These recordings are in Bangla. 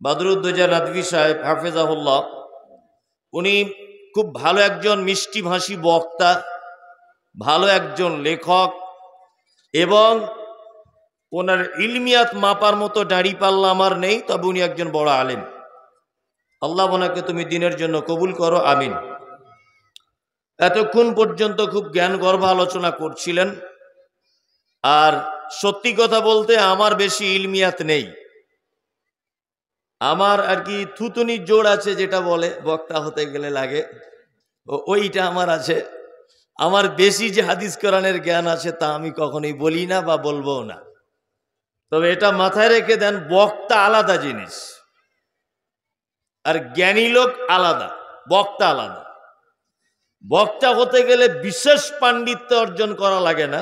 বদরুদ্দোজা নদভী সাহেব হাফেজাহুল্লাহ, উনি খুব ভালো একজন মিষ্টিভাষী বক্তা, ভালো একজন লেখক, এবং ওনার ইলমিয়াত মাপার মতো দাঁড়িপাল্লা আমার নেই, তবে উনি একজন বড় আলেম। আল্লাহ ওনাকে তুমি দিনের জন্য কবুল করো, আমিন। এতক্ষণ পর্যন্ত খুব জ্ঞানগর্ভ আলোচনা করছিলেন। আর সত্যি কথা বলতে আমার বেশি ইলমিয়াত নেই, আমার আর কি থুতুনির জোর আছে, যেটা বলে বক্তা হতে গেলে লাগে, ওইটা আমার আছে। আমার বেশি যে হাদিস কোরআনের জ্ঞান আছে তা আমি কখনোই বলি না বা বলবো না। তবে এটা মাথায় রেখে দেন, বক্তা আলাদা জিনিস আর জ্ঞানী লোক আলাদা, বক্তা আলাদা। বক্তা হতে গেলে বিশেষ পাণ্ডিত্য অর্জন করা লাগে না,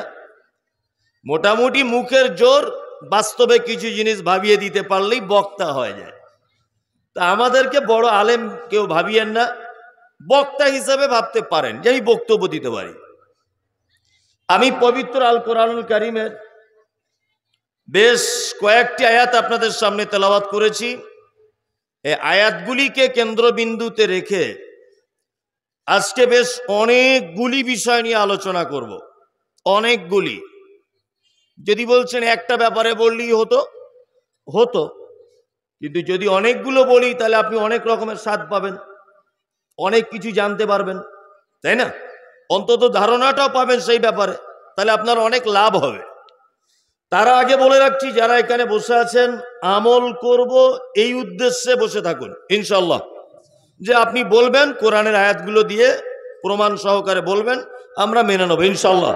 মোটামুটি মুখের জোর বাস্তবে কিছু জিনিস ভাবিয়ে দিতে পারলেই বক্তা হয়ে যায়। তা আমাদেরকে বড় আলেম কেউ ভাবিয়েন না, বক্তা হিসেবে ভাবতে পারেন যে আমি বক্তব্য দিতে পারি। আমি পবিত্র আল কোরআনুল কারীমের বেশ কয়েকটি আয়াত আপনাদের সামনে তেলাওয়াত করেছি। এই আয়াতগুলিকে কেন্দ্রবিন্দুতে রেখে আজকে বেশ অনেকগুলি বিষয় নিয়ে আলোচনা করব। অনেকগুলি, যদি বলছেন একটা ব্যাপারে বললেই হতো হতো, কিন্তু যদি অনেকগুলো বলি তাহলে আপনি অনেক রকমের স্বাদ পাবেন, অনেক কিছু জানতে পারবেন, তাই না? অন্তত ধারণাটাও পাবেন সেই ব্যাপারে, তাহলে আপনার অনেক লাভ হবে। তার আগে বলে রাখছি, যারা এখানে বসে আছেন আমল করব এই উদ্দেশ্যে বসে থাকুন ইনশাল্লাহ। যে আপনি বলবেন কোরআনের আয়াতগুলো দিয়ে প্রমাণ সহকারে বলবেন, আমরা মেনে নেব ইনশাল্লাহ।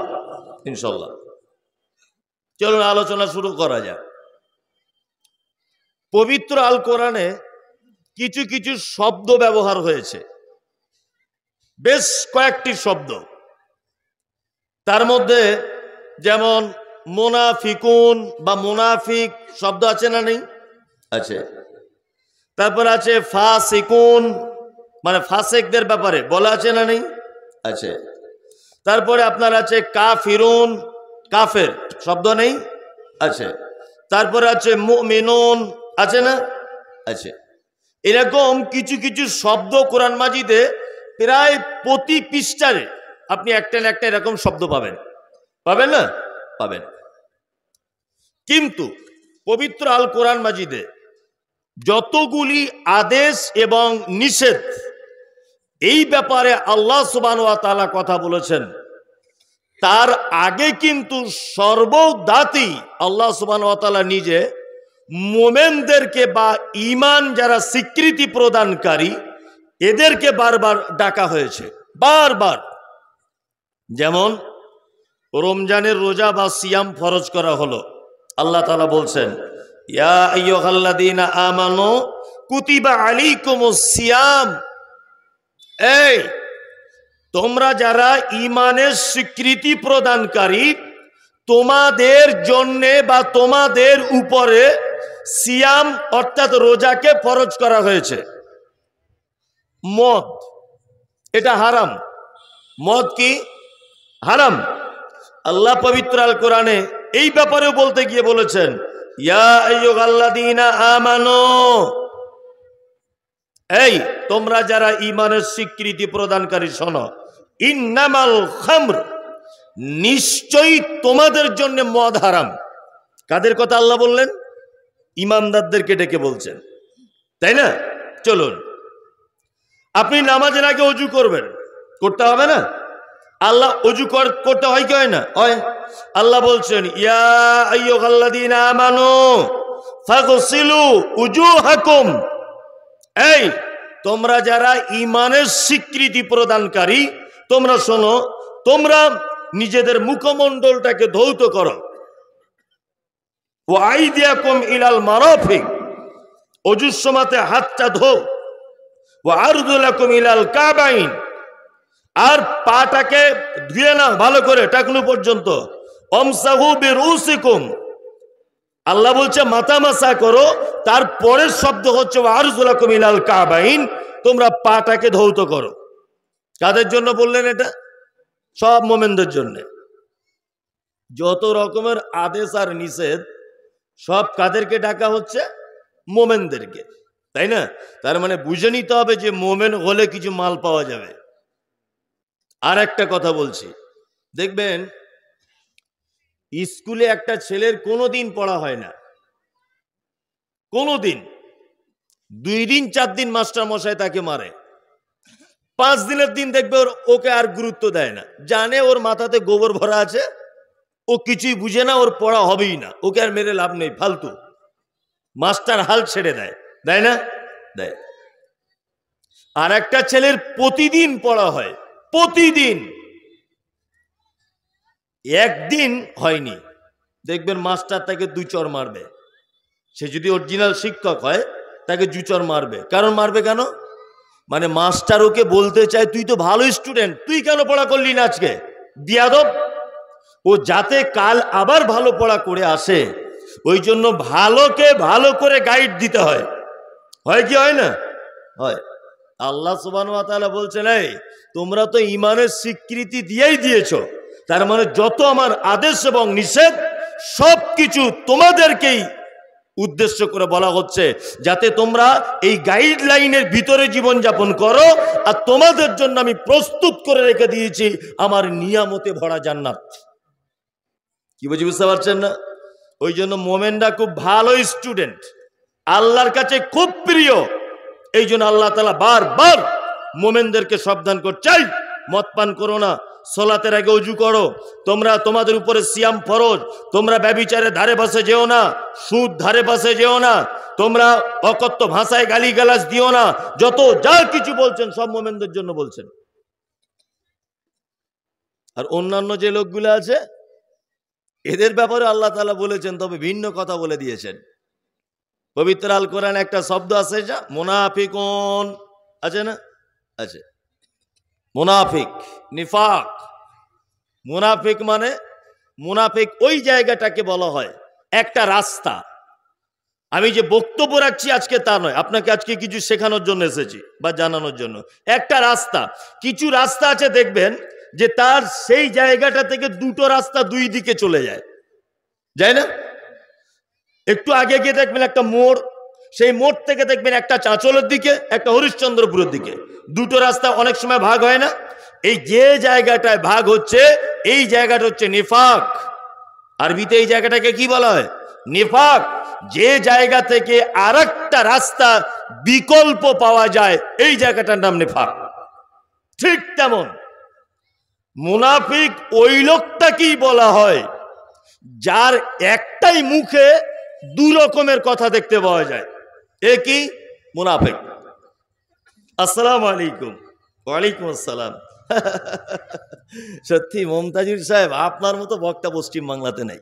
ইনশাল্লাহ চলুন আলোচনা শুরু করা যাক। পবিত্র আল কোরআনে কিছু কিছু শব্দ ব্যবহার হয়েছে, বেশ কয়েকটি শব্দ। তার মধ্যে যেমন মুনাফিকুন বা মুনাফিক শব্দ আছে না নেই? আছে। তারপর আছে ফাসিকুন, মানে ফাসেকদের ব্যাপারে বলা আছে না নেই? আছে। তারপরে আপনার আছে কাফিরুন, কাফের শব্দ নেই? আছে। তারপরে আছে মুমিনুন, আছে না? আছে। এরকম কিছু কিছু শব্দ কোরআন মাজিদে প্রায় প্রতি পৃষ্ঠারে আপনি একটা না একটা এরকম শব্দ পাবেন, পাবেন না? পাবেন। কিন্তু পবিত্র আল কোরআন মাজিদে যতগুলি আদেশ এবং নিষেধ এই ব্যাপারে আল্লাহ সুবহানাহু ওয়া তাআলা কথা বলেছেন, তার আগে কিন্তু সর্বদাতেই আল্লাহ সুবহানাহু ওয়া তাআলা নিজে মোমেনদেরকে বা ঈমান যারা স্বীকৃতি প্রদানকারী এদেরকে বারবার ডাকা হয়েছে, বারবার। যেমন রমজানের রোজা বা সিয়াম ফরজ করা হলো, আল্লাহ তাআলা বলছেন ইয়া আইয়ুহাল্লাযীনা আমানু কুতিবা আলাইকুমুস সিয়াম, এই তোমরা যারা ঈমানের স্বীকৃতি প্রদানকারী, তোমাদের জন্যে বা তোমাদের উপরে সিয়াম অর্থাৎ রোজাকে ফরজ করা হয়েছে। মদ এটা হারাম, মদ কি হারাম। আল্লাহ পবিত্র আল কোরআনে এই ব্যাপারেও বলতে গিয়ে বলেছেন ইয়া আইয়ুহাল্লাযীনা আমানু, এই তোমরা যারা ঈমানের স্বীকৃতি প্রদানকারী শোনো, ইন্নামাল খামর, নিশ্চয়ই তোমাদের জন্য মদ হারাম। কাদের কথা আল্লাহ বললেন? ঈমানদারদেরকে ডেকে বলছেন, তাই না? চলুন, আপনি নামাজের আগে ওযু করবেন, করতে হবে না? আল্লাহ ওযু করতে হয় কি হয় না? হয়। আল্লাহ বলছেন ইয়া আইয়ুহাল্লাযীনা আমানু ফাগসিলু উজুহাকুম, এই তোমরা যারা ঈমানের স্বীকৃতি প্রদানকারী তোমরা শোনো, তোমরা নিজেদের মুখমণ্ডলটাকে ধৌত করো। ওয়া আইদিয়াকুম ইলাল মারাফিক, ওযুর সময়তে হাতটা ধো। ওয়া আরজুলাকুম ইলাল কাবাইন, আর পাটাকে ধুয়ে নাও ভালো করে টাকনু পর্যন্ত। আমসাহু বিরুসিকুম, আল্লাহ বলছে মাথা মাসা করো। তারপরের শব্দ হচ্ছে ওয়া আরজুলাকুম ইলাল কাবাইন, তোমরা পাটাকে ধৌত করো। কাদের জন্য বললেন এটা? সব মোমেনদের জন্য। যত রকমের আদেশ আর নিষেধ সব কাদেরকে ডাকা হচ্ছে? মোমেনদেরকে। তাই না? তার মানে বুঝে নিতে হবে যে মোমেন হলে কিছু মাল পাওয়া যাবে। আর একটা কথা বলছি, দেখবেন স্কুলে একটা ছেলের কোনোদিন পড়া হয় না, কোনোদিন। 2 দিন 4 দিন মাস্টার মশাই তাকে মারে, 5 দিনের দিন দেখবে ওকে আর গুরুত্ব দেয় না, জানে ওর মাথাতে গোবর ভরা আছে, ও কিছুই বুঝে না, ওর পড়া হবেই না, ওকে আর মেরে লাভ নেই, ফালতু। মাস্টার হাল ছেড়ে দেয়, দেয় না? দেয়। আর একটা ছেলের প্রতিদিন পড়া হয়, প্রতিদিন। একদিন হয়নি, দেখবেন মাস্টার তাকে 2 চড় মারবে। সে যদি অরিজিনাল শিক্ষক হয় তাকে 2 চড় মারবে। কারণ মারবে কেন? মানে মাস্টার ওকে বলতে চায় তুই তো ভালো স্টুডেন্ট, তুই কেন পড়া করলি না আজকে, বিয়াদব। ও যাতে কাল আবার ভালো পড়া করে আসে, ওই জন্য ভালোকে ভালো করে গাইড দিতে হয়। হয় কি হয় না? হয়। আল্লাহ সুবহানাহু ওয়া তাআলা বলছেন, এই তোমরা তো ঈমানের স্বীকৃতি দিয়েই দিয়েছো, তার মানে যত আমার আদেশ এবং নিষেধ সবকিছু তোমাদেরকেই উদ্দেশ্য করে বলা হচ্ছে, যাতে তোমরা এই গাইডলাইনের ভিতরে জীবনযাপন করো। আর তোমাদের জন্য আমি প্রস্তুত করে রেখে দিয়েছি আমার নিয়ামতে ভরা জান্নাত। কি বুঝতে পারছেন না? ওই জন্য মোমেনরা খুব ভালো স্টুডেন্ট, আল্লাহর কাছে খুব প্রিয়। এই জন্য আল্লাহ তাআলা বারবার মোমেনদেরকে সাবধান করছে, মদ পান করো না, সালাতের আগে ওযু করো, তোমরা তোমাদের উপরে সিয়াম ফরজ, তোমরা ব্যভিচারের ধারে পাশে যেও না, সুদ ধারে পাশে যেও না, তোমরা অকথ্য ভাষায় গালিগালাজ দিও না। যত যা কিছু বলছেন সব মোমেনদের জন্য বলছেন। আর অন্যান্য যে লোকগুলো আছে এদের ব্যাপারে আল্লাহ তাআলা বলেছেন, তবে ভিন্ন কথা বলে দিয়েছেন। পবিত্র আল কোরআন একটা শব্দ আছে, যা মুনাফিকুন আছে না? আছে। মুনাফিক, নিফাক। মুনাফিক মানে, মুনাফিক ওই জায়গাটাকে বলা হয় একটা রাস্তা। আমি যে বক্তব্য রাখছি আজকে তা নয়, আপনাকে আজকে কিছু শেখানোর জন্য এসেছি বা জানানোর জন্য। একটা রাস্তা, কিছু রাস্তা আছে দেখবেন যে তার সেই জায়গাটা থেকে 2টো রাস্তা 2 দিকে চলে যায়, যায় না? একটু আগে গিয়ে দেখবেন একটা মোড়, সেই মোড় থেকে দেখবেন একটা চাঁচলের দিকে, একটা হরিশ্চন্দ্রপুরের দিকে। 2টো রাস্তা অনেক সময় ভাগ হয় না? এই যে জায়গাটায় ভাগ হচ্ছে, এই জায়গাটা হচ্ছে নিফাক। আরবিতে এই জায়গাটাকে কি বলা হয়? নিফাক। যে জায়গা থেকে আরেকটা রাস্তা বিকল্প পাওয়া যায়, এই জায়গাটার নাম নিফাক। ঠিক তেমন মুনাফিক ওই লোকটাকেই বলা হয় যার একটাই মুখে 2 রকমের কথা দেখতে পাওয়া যায়। এ কি? মুনাফিক। আসসালামু আলাইকুম। ওয়ালাইকুম আসসালাম। সত্যি মমতাজুর সাহেব, আপনার মতো বক্তা পশ্চিম বাংলাতে নাই।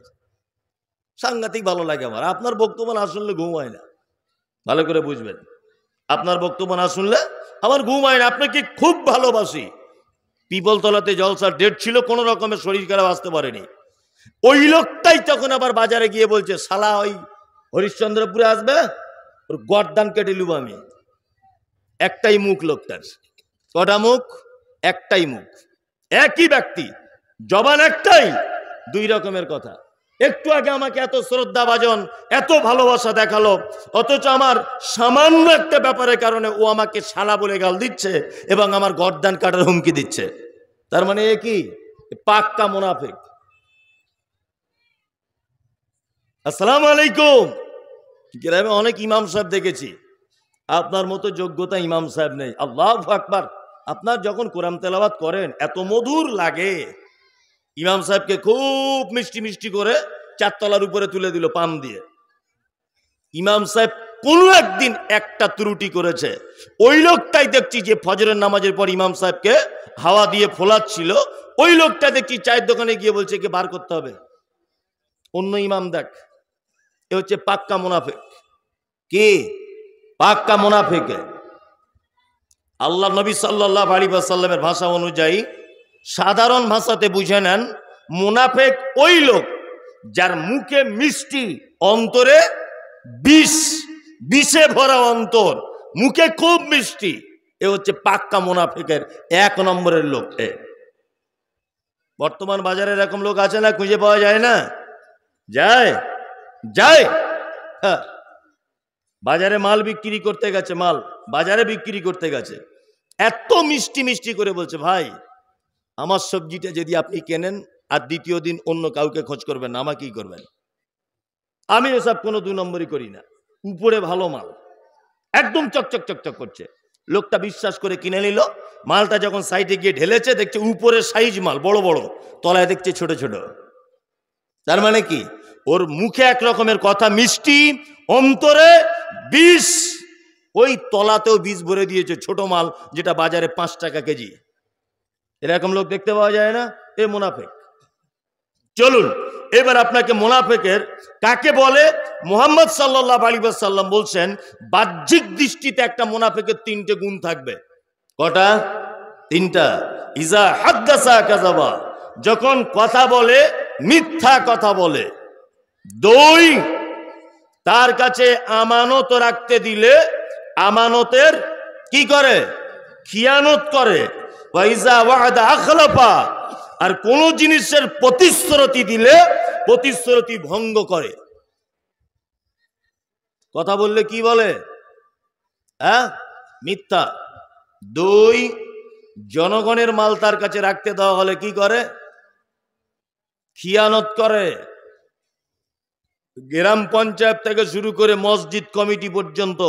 সাংঘাতিক ভালো লাগে আমার। আপনার বক্তব্য না শুনলে ঘুম হয় না, ভালো করে বুঝবেন। আপনার বক্তব্য না শুনলে আমার ঘুম হয় না। আপনাকে খুব ভালোবাসি। পিপলতলাতে জলসার ডেট ছিল, কোন রকমের শরীর খারাপ আসতে পারেনি। ওই লোকটাই তখন আবার বাজারে গিয়ে বলছে, শালা ওই হরিশ্চন্দ্রপুরে আসবে, ওর গর্দান কেটে লুব আমি। একটাই মুখ লোকটার। কটা মুখ? একটাই মুখ। একই ব্যক্তি, জবান একটাই, 2 রকমের কথা। একটু আগে আমাকে এত শ্রদ্ধা ভাজন, এত ভালোবাসা দেখালো, অথচ আমার সামান্য একটা ব্যাপারের কারণে ও আমাকে শালা বলে গাল দিচ্ছে এবং আমার গর্দান কাটার হুমকি দিচ্ছে। তার মানে এ কি? পাক্কা মুনাফিক। আসসালামু আলাইকুম। গ্রামে অনেক ইমাম সাহেব দেখেছি, আপনার মতো যোগ্যতা ইমাম সাহেব নেই। আল্লাহু আকবার। আপনার যখন কোরআন তেলাওয়াত করেন এত মধুর লাগে। ইমাম সাহেবকে খুব মিষ্টি মিষ্টি করে 4 তলার উপরে তুলে দিল পাম দিয়ে। ইমাম সাহেব কোন একদিন একটা ত্রুটি করেছে, ওই লোকটাই দেখছি যে ফজরের নামাজের পর ইমাম সাহেবকে হাওয়া দিয়ে ফোলাচ্ছিল, ওই লোকটা দেখছি চায়ের দোকানে গিয়ে বলছে কে বার করতে হবে। অন্য ইমাম দেখ। এ হচ্ছে পাক্কা মুনাফিক। কি? পাক্কা মুনাফিক। আল্লাহ নবী সাল্লাল্লাহু আলাইহি ওয়াসাল্লামের ভাষা অনুযায়ী সাধারণ ভাষাতে বুঝে নেন, মুনাফিক ওই লোক যার মুখে মিষ্টি, অন্তরে বিষ, বিষে ভরা অন্তর, মুখে খুব মিষ্টি। এ হচ্ছে পাক্কা মুনাফিকের 1 নম্বরের লোক। বর্তমান বাজারে এরকম লোক আছে না? খুঁজে পাওয়া যায় না? যায়, যায়। হ্যাঁ, বাজারে মাল বিক্রি করতে গেছে, মাল বাজারে বিক্রি করতে গেছে, এত মিষ্টি মিষ্টি করে বলছে, ভাই আমার সবজিটা যদি আপনি কেনেন আর দ্বিতীয় দিন অন্য কাউকে খোঁজ করবেন না, আমাকেই করবেন। আমি এসব কোনো 2 নম্বরই করি না। উপরে ভালো মাল, একদম চকচক চকচক করছে। লোকটা বিশ্বাস করে কিনে নিল। মালটা যখন সাইডে গিয়ে ঢেলেছে, দেখছে উপরে সাইজ মাল বড় বড়, তলায় দেখছে ছোট ছোট। তার মানে কি, ওর মুখে এক রকমের কথা মিষ্টি, অন্তরে বিষ। ওই তলাতেও বিষ ভরে দিয়েছে, ছোট মাল যেটা বাজারে 5 টাকা কেজি। এরকম লোক দেখতে পাওয়া যায় না, এ মুনাফিক। চলুন এবার আপনাকে মুনাফিকের কাকে বলে মুহাম্মদ সাল্লাল্লাহু আলাইহি ওয়াসাল্লাম বলছেন, বাহ্যিক দৃষ্টিতে একটা মুনাফিকের 3টে গুণ থাকবে। কটা? 3টা। ইজা হাদ্দাসা কাযাবা, যখন কথা বলে মিথ্যা কথা বলে। 2, তার কাছে আমানত রাখতে দিলে আমানতের কি করে? খিয়ানত করে। ওয়াইজা ওয়াদা আখলাফা, আর কোন জিনিসের প্রতিশ্রুতি দিলে প্রতিশ্রুতি ভঙ্গ করে। কথা বললে কি বলে? হ্যাঁ, মিথ্যা। 2, জনগণের মাল তার কাছে রাখতে দেওয়া হলে কি করে? খিয়ানত করে। গ্রাম পঞ্চায়েত থেকে শুরু করে মসজিদ কমিটি পর্যন্ত,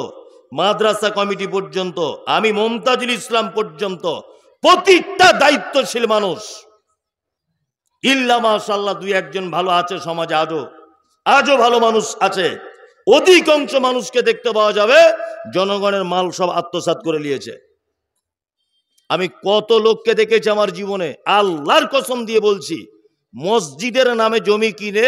মাদ্রাসা কমিটি পর্যন্ত, আমি মমতাজুল ইসলাম পর্যন্ত, প্রতিটা দায়িত্বশীল মানুষ, ইল্লা মাশাআল্লাহ 2-1 ভালো আছে সমাজে, আজও ভালো মানুষ আছে। অধিকাংশ মানুষকে দেখতে পাওয়া যাবে জনগণের মাল সব আত্মসাৎ করে নিয়েছে। আমি কত লোককে দেখেছি আমার জীবনে, আল্লাহর কসম দিয়ে বলছি, মসজিদের নামে জমি কিনে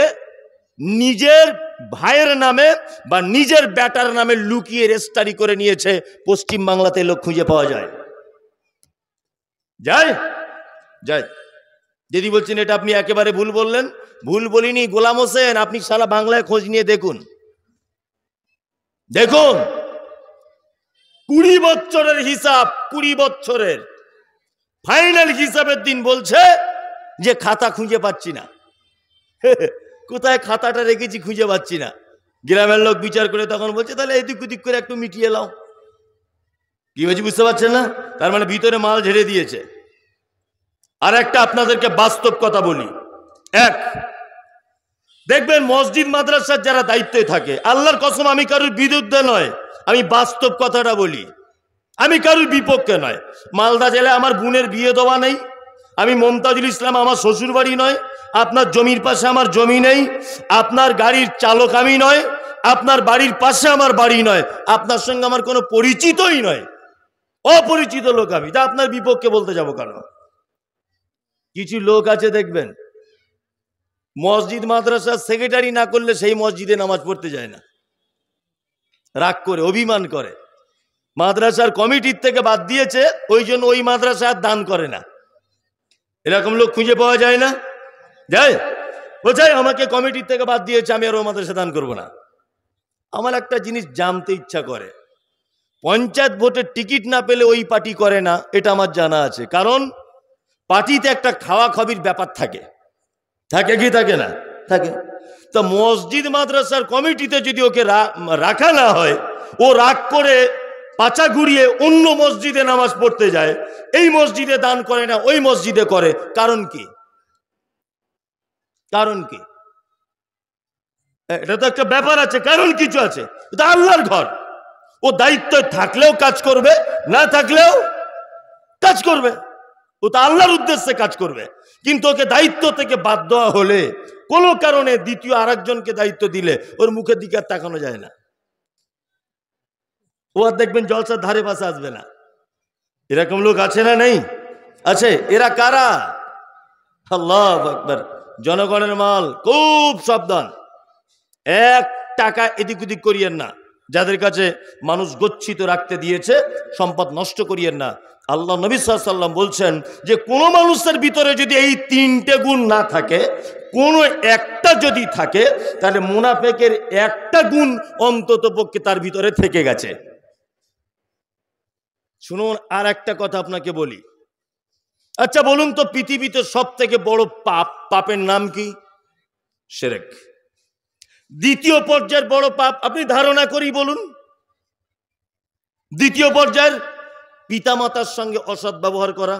নিজের ভাইয়ের নামে বা নিজের বেটার নামে লুকিয়ে রেজিস্ট্রি করে নিয়েছে। পশ্চিম বাংলাতে লোক খুঁজে পাওয়া যায়। যায় যায়। যদি বলছেন এটা আপনি একেবারে ভুল বললেন, ভুল বলিনি গোলাম হোসেন, আপনি সারা বাংলায় খোঁজ নিয়ে দেখুন। দেখুন 20 বছরের হিসাব, 20 বছরের ফাইনাল হিসাবের দিন বলছে যে খাতা খুঁজে পাচ্ছি না। কোথায় খাতাটা রেখেছি খুঁজে পাচ্ছি না। গ্রামের লোক বিচার করে তখন বলছে তাহলে এদিক ওদিক করে একটু মিটিয়ে নাও। কি হয়েছে বুঝতে পারছেন না? তার মানে ভিতরে মাল ঝেড়ে দিয়েছে। আর একটা আপনাদেরকে বাস্তব কথা বলি, দেখবেন মসজিদ মাদ্রাসার যারা দায়িত্বে থাকে, আল্লাহর কসম আমি কারোর বিরুদ্ধে নয়, আমি বাস্তব কথাটা বলি, আমি কারোর বিপক্ষে নয়। মালদা জেলায় আমার বোনের বিয়ে দেওয়া নেই, আমি মমতাজুল ইসলাম আমার শ্বশুর বাড়ি নয়, আপনার জমির পাশে আমার জমি নেই, আপনার গাড়ির চালক আমি নয়, আপনার বাড়ির পাশে আমার বাড়ি নয়, আপনার সঙ্গে আমার কোনো পরিচিতই নয়, অপরিচিত লোক আমি, তা আপনার বিপক্ষে বলতে যাব কেন? কিছু লোক আছে দেখবেন মসজিদ মাদ্রাসার সেক্রেটারি না করলে সেই মসজিদে নামাজ পড়তে যায় না, রাগ করে অভিমান করে। মাদ্রাসার কমিটির থেকে বাদ দিয়েছে, ওই জন্য ওই মাদ্রাসা আর দান করে না। এরকম লোক খুঁজে পাওয়া যায় না? যায়? বোঝায় আমাকে কমিটির থেকে বাদ দিয়েছে, আমি আর ও মাদ্রাসা দান করবো না। আমার একটা জিনিস জানতে ইচ্ছা করে, পঞ্চায়েত ভোটের টিকিট না পেলে ওই পার্টি করে না, এটা আমার জানা আছে। কারণ পার্টিতে একটা খাওয়া খাবির ব্যাপার থাকে, থাকে কি থাকে না? থাকে। তো মসজিদ মাদ্রাসার কমিটিতে যদি ওকে রাখা না হয়, ও রাগ করে পাচা ঘুরিয়ে অন্য মসজিদে নামাজ পড়তে যায়, এই মসজিদে দান করে না, ওই মসজিদে করে। কারণ কি? কারণ কি? এটা তো একটা ব্যাপার আছে, কারণ কিছু আছে। এটা আল্লাহর ঘর, ও দায়িত্ব থাকলেও কাজ করবে, না থাকলেও কাজ করবে, ও তো আল্লাহর উদ্দেশ্যে কাজ করবে। কিন্তু ওকে দায়িত্ব থেকে বাদ দেওয়া হলে, কোনো কারণে দ্বিতীয় আরেকজনকে দায়িত্ব দিলে ওর মুখের দিকে আর তাকানো যায় না, ও আর দেখবেন জলসার ধারে পাশে আসবে না। এরকম লোক আছে না? নেই? আছে। এরা কারা? আল্লাহু আকবার। জনগণের মাল খুব সাবধান, 1 টাকা এদিক ওদিক করিয়েন না। যাদের কাছে মানুষ গচ্ছিত রাখতে দিয়েছে সম্পদ নষ্ট করিয়েন না। আল্লাহ নবী সাল্লাল্লাহু আলাইহি ওয়াসাল্লাম বলছেন যে কোন মানুষের ভিতরে যদি এই 3টে গুণ না থাকে, কোনো একটা যদি থাকে, তাহলে মুনাফিকের একটা গুণ অন্তত পক্ষে তার ভিতরে থেকে গেছে। শুনুন আর একটা কথা আপনাকে বলি। আচ্ছা বলুন তো, পৃথিবীতে সব থেকে বড় পাপের নাম কি? শিরক। দ্বিতীয় পর্যায়ের বড় পাপ আপনি ধারণা করি বলুন, দ্বিতীয় পর্যায়ের পিতামাতার সঙ্গে অসৎ ব্যবহার করা।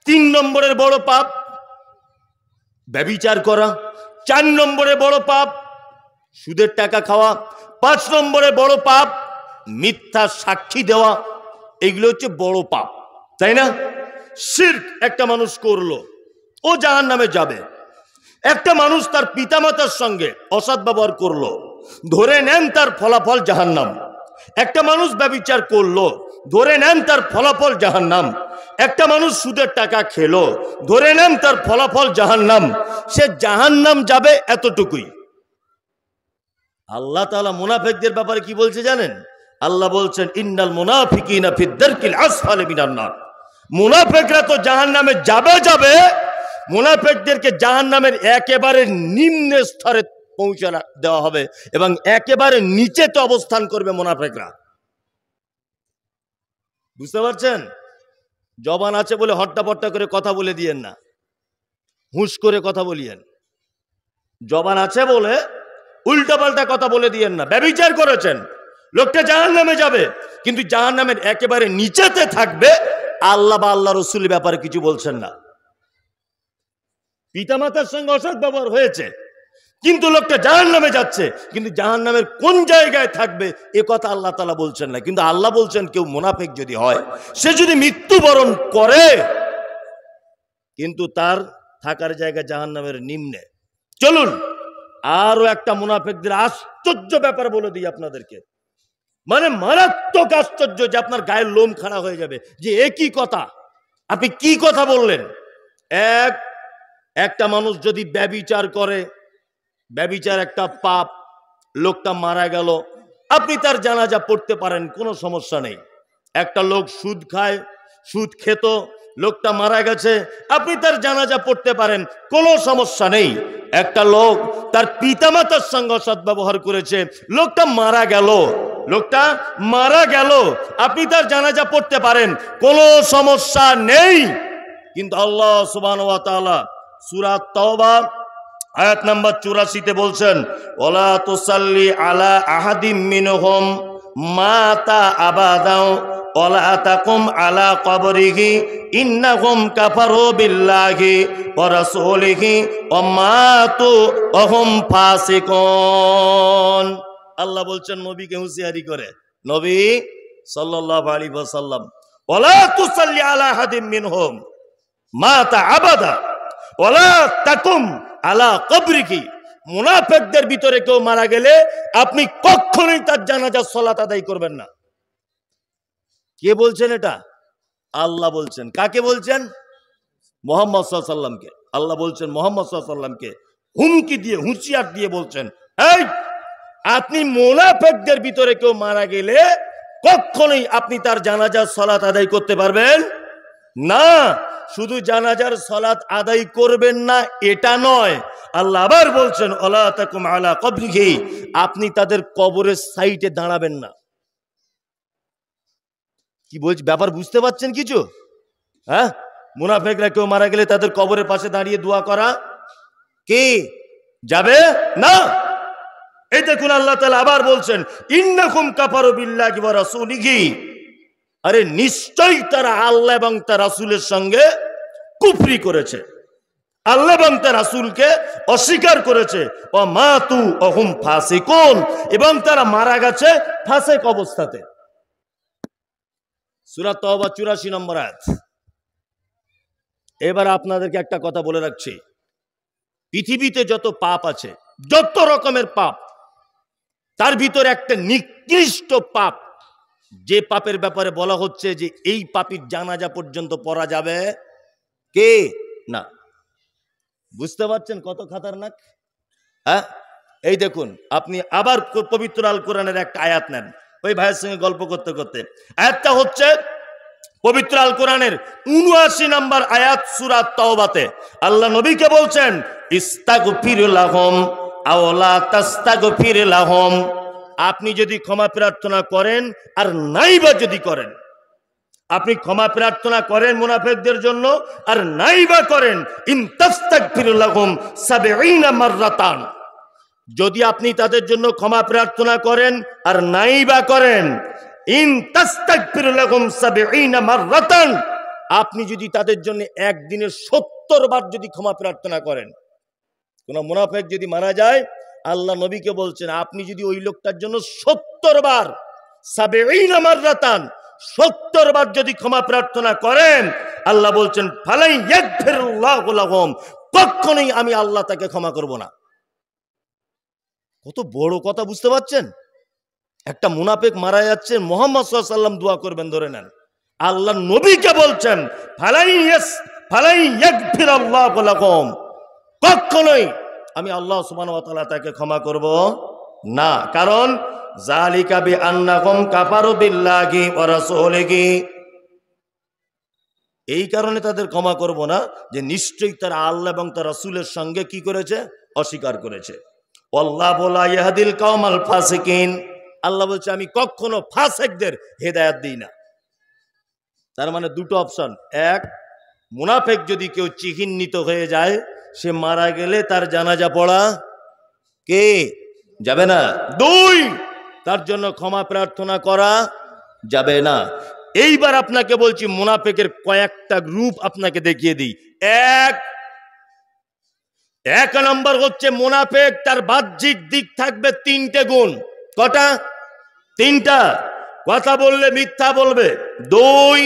3 নম্বরের বড় পাপ ব্যভিচার করা। 4 নম্বরে বড় পাপ সুদের টাকা খাওয়া। 5 নম্বরে বড় পাপ মিথ্যা সাক্ষী দেওয়া। এগুলো হচ্ছে বড় পাপ, তাই না? শিরক একটা মানুষ করলো, ও জাহান্নামে যাবে। একটা মানুষ তার পিতামাতার সঙ্গে অসৎ ব্যবহার করলো, ধরে নেন তার ফলাফল জাহান্নাম। একটা মানুষ ব্যভিচার করলো, ধরে নেন তার ফলাফল জাহান্নাম। একটা মানুষ সুদের টাকা খেলো, ধরে নেন তার ফলাফল জাহান্নাম। সে জাহান্নাম যাবে, এতটুকুই। আল্লাহ তাআলা মুনাফিকদের ব্যাপারে কি বলছে জানেন? আল্লাহ বলছেন ইন্নাল মুনাফিকিনা ফি দারকিল আসফালি মিনান নার। মুনাফিকরা তো জাহান্নামে যাবে। মুনাফিকদেরকে জাহান্নামের একেবারে নিম্ন স্তরে পৌঁছে দেওয়া হবে এবং একেবারে নিচেতে অবস্থান করবে মুনাফিকরা। বুঝতে পারছেন? জবান আছে বলে হট্টাপট্টা করে কথা বলে দিয়েন না, হুঁশ করে কথা বলিয়েন। জবান আছে বলে উল্টাপাল্টা কথা বলে দিয়েন না। ব্যভিচার করেছেন, লোকটা জাহান্নামে যাবে, কিন্তু জাহান্নামের একেবারে নিচেতে থাকবে। আল্লাহ বা আল্লাহ রসুলের ব্যাপারে কিছু বলছেন না। পিতামাতার সঙ্গে অসৎ ব্যবহার হয়েছে, কিন্তু লোকটা জাহান্নামে যাচ্ছে, কিন্তু জাহান্নামের কোন জায়গায় থাকবে এ কথা আল্লাহ তাআলা বলছেন না। কিন্তু আল্লাহ বলছেন কেউ মুনাফিক যদি হয়, সে যদি মৃত্যুবরণ করে, কিন্তু তার থাকার জায়গা জাহান্নামের নিম্নে। চলুন আরো একটা মুনাফিকদের আশ্চর্য ব্যাপার বলে দিই আপনাদেরকে, মানে মারাত্মক আশ্চর্য, যে আপনার গায়ের লোম খাড়া হয়ে যাবে যে একই কথা, আপনি কি কথা বললেন। একটা মানুষ যদি ব্যভিচার করে, ব্যভিচার একটা পাপ, লোকটা মারা গেল, আপনি তার জানাজা পড়তে পারেন, কোনো সমস্যা নেই। একটা লোক সুদ খায়, সুদ খেত, লোকটা মারা গেছে, আপনি তার জানাজা পড়তে পারেন, কোনো সমস্যা নেই। একটা লোক তার পিতামাতার সঙ্গে সদ্ব্যবহার করেছে, লোকটা মারা গেল, আপনি তার জানাজা পড়তে পারেন, কোনো সমস্যা নেই। কিন্তু আল্লাহ সুবহানাহু ওয়া তাআলা সূরা তাওবা আয়াত নাম্বার 84-তে বলছেন, ওয়ালা তুসাল্লি আলা আহাদিম মিনহুম মাতা আবাদাও ওয়ালা তাকুম আলা কবরিহি ইন্নাহুম কাফারু বিল্লাহি ওয়া রাসূলিহি ওয়া মাতু ওয়া হুম ফাসিকুন। আল্লাহ বলছেন নবীকে হুঁশিয়ারি করে, নবী সাল্লাল্লাহু আলাইহি ওয়াসাল্লাম, ওয়ালা তুসাল্লি আলা আহাদিম মিনহুম মাতা আবাদা ওয়ালা তাকুম আলা কবরিহি। মুনাফিকদের ভিতরে কেউ মারা গেলে আপনি কখনোই তার জানাজার সালাত আদায় করবেন না। কে বলছেন এটা? আল্লাহ বলছেন। কাকে বলছেন? মুহাম্মদ সাল্লাল্লাহু আলাইহি ওয়াসাল্লামকে। আল্লাহ বলছেন মুহাম্মদ সাল্লাল্লাহু আলাইহি ওয়াসাল্লামকে হুমকি দিয়ে, হুঁশিয়ার দিয়ে বলছেন, এই আপনি মুনাফিকদের ভিতরে কেউ মারা গেলে কখনোই আপনি তার জানাজার সালাত আদায় করতে পারবেন না। শুধু জানাজার সালাত আদায় করবেন না এটা নয়, আল্লাহ আবার বলছেন ওয়ালা তাকুম আলা কবরিহি, আপনি তাদের কবরের সাইডে দাঁড়াবেন না। কি বলছি ব্যাপার বুঝতে পারছেন কিছু? হ্যাঁ, মুনাফিকরা কেউ মারা গেলে তাদের কবরের পাশে দাঁড়িয়ে দোয়া করা কি যাবে না। এই দেখুন আল্লাহ তাআলা আবার বলছেন ইন্নাকুম কাফারু বিল্লাহি ওয়া রাসূলিহি, আরে নিশ্চয়ই তারা আল্লাহ এবং তার রাসূলের সঙ্গে কুফরি করেছে, আল্লাহ এবং তার রাসূলকে অস্বীকার করেছে। ওয়া মাতু ওয়া হুম ফাসিকুন, এবং তারা মারা গেছে ফাসিক অবস্থাতে। সূরা তাওবা 84 নম্বর আয়াত। এবার আপনাদেরকে একটা কথা বলে রাখছি, পৃথিবীতে যত পাপ আছে, যত রকমের পাপ, তার ভিতরে একটা নিকৃষ্ট পাপ, যে পাপের ব্যাপারে বলা হচ্ছে যে এই পাপীর জানাজা পর্যন্ত পড়া যাবে কে না। বুঝতে পারছেন কত খতরনাক? হ্যাঁ, এই দেখুন, আপনি আবার পবিত্র আল কোরআনের একটা আয়াত নেন, ওই ভাইয়ের সঙ্গে গল্প করতে করতে। আয়াতটা হচ্ছে পবিত্র আল কোরআনের ৭৯ নম্বর আয়াত, সূরা তাওবাতে। আল্লাহ নবীকে বলছেন ইস্তাগফির লাহুম আও লা তাস্তাগফির লাহুম, আপনি যদি ক্ষমা প্রার্থনা করেন আর নাইবা যদি করেন, আপনি ক্ষমা প্রার্থনা করেন মুনাফিকদের জন্য আর নাইবা করেন, ইন তাস্তাগফির লাহুম ৭০ মাররাতান, যদি আপনি তাদের জন্য ক্ষমা প্রার্থনা করেন আর নাইবা করেন ইন তাস্তাগফির লাহুম ৭০ মাররাতান, আপনি যদি তাদের জন্য একদিনে ৭০ বার যদি ক্ষমা প্রার্থনা করেন। কোন মুনাফিক যদি মারা যায়, আল্লাহ নবীকে বলছেন আপনি যদি ওই লোকটার জন্য ৭০ বার ৭০ মাররাতান ৭০ বার যদি ক্ষমা প্রার্থনা করেন, আল্লাহ বলছেন ফালাই ইয়াগফিরুল্লাহু লাহুম, কখনোই আমি আল্লাহ তাকে ক্ষমা করব না। কত বড় কথা বুঝতে পারছেন? একটা মুনাফিক মারা যাচ্ছে, মুহাম্মদ সাল্লাল্লাহু আলাইহি ওয়াসাল্লাম দোয়া করবেন ধরে নেন, আল্লাহ নবীকে বলছেন ফালাই ইয়াগফিরুল্লাহু লাহুম, কখনোই আমি আল্লাহ সুবহানাহু ওয়া তাআলা তাকে ক্ষমা করব না। কারণ যালিকা বিআন্নাহুম কাফারু বিল্লাহি ওয়া রাসূলিহি, এই কারণে তাদের ক্ষমা করব না যে নিশ্চয়ই তারা আল্লাহ এবং তার রাসূলের সঙ্গে কি করেছে? অস্বীকার করেছে। আল্লাহু লা ইয়াহদিল কওমাল ফাসিকিন, আল্লাহ বলছে আমি কখনো ফাসিকদের হেদায়েত দিই না। তার মানে দুটো অপশন, এক, মুনাফিক যদি কেউ চিহ্নিত হয়ে যায়, সে মারা গেলে তার জানাজা পড়া কে যাবে না। দুই, তার জন্য ক্ষমা প্রার্থনা করা যাবে না। এইবার আপনাকে বলছি মুনাফিকের কয়েকটা রূপ আপনাকে দেখিয়ে দিই। এক নম্বর হচ্ছে মুনাফিক তার বাহ্যিক দিক থাকবে 3টে গুণ। কটা? 3টা। কথা বললে মিথ্যা বলবে, 2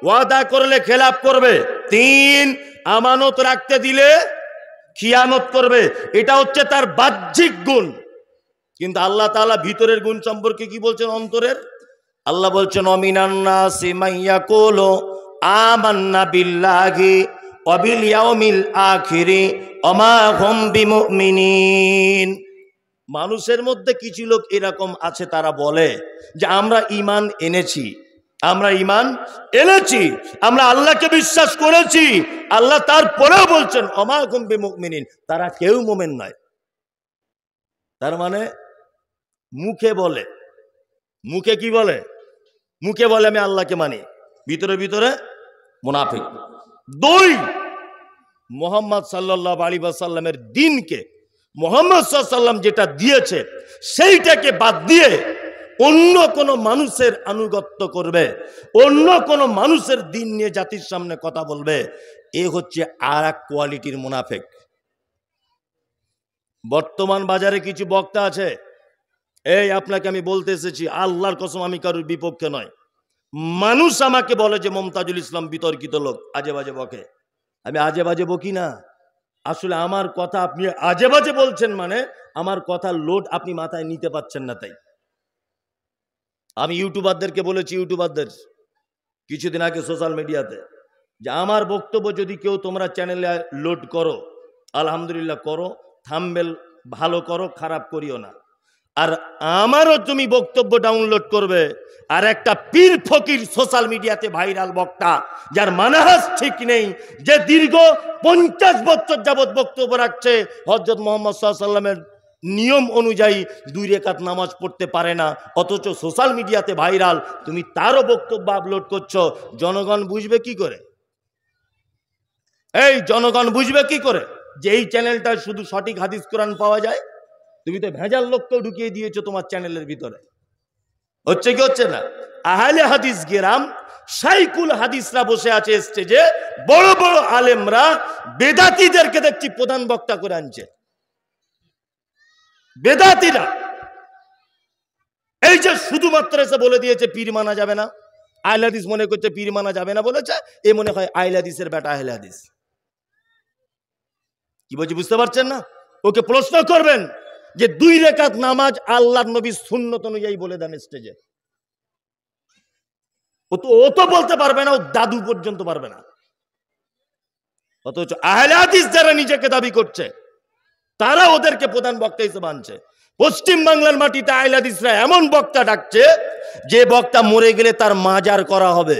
ওয়াদা করলে খেলাপ করবে, 3 আমানত রাখতে দিলে খিয়ানত করবে। এটা হচ্ছে তার বাহ্যিক গুণ। কিন্তু আল্লাহ তাআলা ভিতরের গুণ সম্পর্কে কি বলছেন? অন্তরের। আল্লাহ বলছেন অমিনান নাসি মাইয়াকুলু আমান্না বিল্লাহি ওয়া বিল ইয়াউমিল আখিরি ওয়া মা হুম বিমুমিনিন। মানুষের মধ্যে কিছু লোক এরকম আছে, তারা বলে যে আমরা ঈমান এনেছি, আমরা আল্লাহকে বিশ্বাস করেছি। আল্লাহ তারপরেও বলছেন ওয়া মা হুম বিমুমিনিন, তারা কেউ মুমিন নয়। তার মানে মুখে বলে, মুখে কি বলে? মুখে বলে আমি আল্লাহকে মানি, ভিতরে ভিতরে মুনাফিক। 2, মুহাম্মদ সাল্লাল্লাহু আলাইহি ওয়াসাল্লামের দ্বীনকে, মুহাম্মদ সাল্লাল্লাহু আলাইহি ওয়াসাল্লাম যেটা দিয়েছে সেইটাকে বাদ দিয়ে অন্য কোন মানুষের আনুগত্য করবে, অন্য কোন মানুষের দ্বীন নিয়ে জাতির সামনে কথা বলবে। এ হচ্ছে আর এক কোয়ালিটির মুনাফিক। বর্তমান বাজারে কিছু বক্তা আছে, এই আপনাকে আমি বলতে এসেছি, আল্লাহর কসম আমি কারোর বিপক্ষে নয়। মানুষ আমাকে বলে যে মমতাজুল ইসলাম বিতর্কিত লোক, আজে বাজে বকে। আমি আজে বাজে বকি না, আসলে আমার কথা আপনি আজে বাজে বলছেন, মানে আমার কথার লোড আপনি মাথায় নিতে পারছেন না। তাই আমি ইউটিউবারদেরকে বলেছি, ইউটিউবারদের কিছুদিন আগে সোশ্যাল মিডিয়াতে, যে আমার বক্তব্য যদি কেউ তোমরা চ্যানেলে লোড করো, আলহামদুলিল্লাহ করো, থাম্বনেল ভালো করো, খারাপ করিও না। আর আমারও তুমি বক্তব্য ডাউনলোড করবে, আর একটা পীর ফকির সোশ্যাল মিডিয়াতে ভাইরাল বক্তা, যার মানহাজ ঠিক নেই, যে দীর্ঘ 50 বছর যাবৎ বক্তব্য রাখছে, হযরত মুহাম্মদ সাল্লাল্লাহু আলাইহি ওয়াসাল্লামের নিয়ম অনুযায়ী 2 রাকাত নামাজ পড়তে পারে না, অথচ সোশ্যাল মিডিয়াতে ভাইরাল, তুমি তারও বক্তব্য আপলোড করছো। জনগণ বুঝবে কি করে? এই জনগণ বুঝবে কি করে যে এই চ্যানেলটায় শুধু সঠিক হাদিস কোরআন পাওয়া যায়? তুমি তো ভেজাল লোককেও ঢুকিয়ে দিয়েছো তোমার চ্যানেলের ভিতরে। হচ্ছে কি হচ্ছে না? আহলে হাদিস গেরাম, শাইখুল হাদিসরা বসে আছে স্টেজে, বড় বড় আলেমরা বেদাতীদেরকে দেখছি প্রধান বক্তা করে আনছে। বেদাতীরা এই যে শুধুমাত্র এসে বলে দিয়েছে পীর মানা যাবে না, আহলে হাদিস মনে করছে পীর মানা যাবে না বলেছে, এ মনে হয় আহলে হাদিসের বেটা আহলে হাদিস। কি বলছি বুঝতে পারছেন না? ওকে প্রশ্ন করবেন যে 2 রাকাত নামাজ আল্লাহর নবী সুন্নত অনুযায়ী বলে দেন স্টেজে। ও তো বলতে পারবে না, ও দাদু পর্যন্ত পারবে না। অথচ আহলে হাদিস যারা নিজেকে দাবি করছে, তারা ওদেরকে প্রধান বক্তা হিসেবে আনছে। পশ্চিম বাংলার মাটিতে আহলে হাদিসরা এমন বক্তা ডাকছে, যে বক্তা মরে গেলে তার মাজার করা হবে।